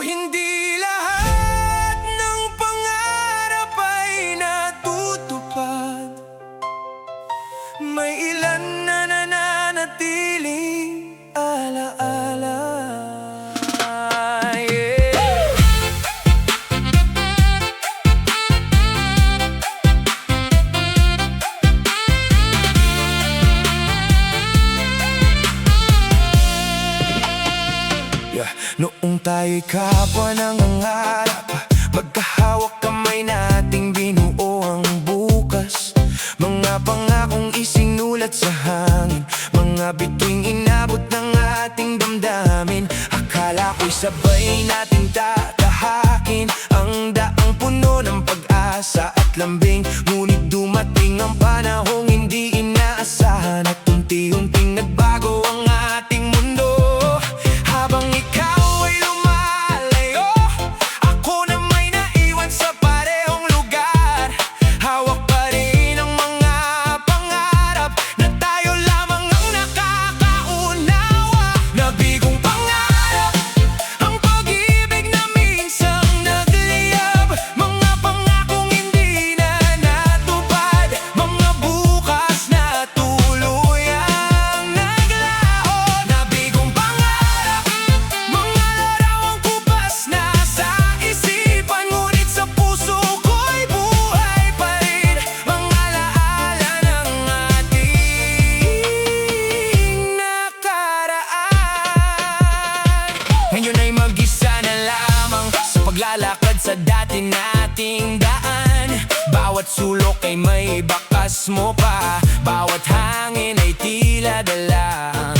Hindi lahat ng pangarap ay natutupad. May ilan na nananatiling alaala. Noong tayo'y kapwa nangangarap, magkahawak kamay nating binuo ang bukas. Mga pangakong isinulat sa hangin, mga bituing inabot ng ating damdamin. Akala ko'y sabay nating tatahakin ang daang puno ng pag-asa at lambing. Ngunit dumating ang panahong hindi inaasahan at unti-unting nagbago ang ating mundo. Habang ikaw ay lumalayo, ako na may naiwan sa parehong lugar. Hawak pa rin ang mga pangarap na tayo lamang ang nakakaunawa. Nabigong pangarap, ang pag-ibig na minsang nagliyab. Mga pangakong hindi na natupad, mga bukas na tuluyang naglaho. Nabigong pangarap, mga larawang kubas na sa isipan, ngunit sa puso ko'y buhay pa rin ang alaala ng ating nakaraan. Ngayon ay mag-isa na lamang sa paglalakad sa dati nating daan. Bawat sulok ay may bakas mo pa, bawat hangin ay tila dala ang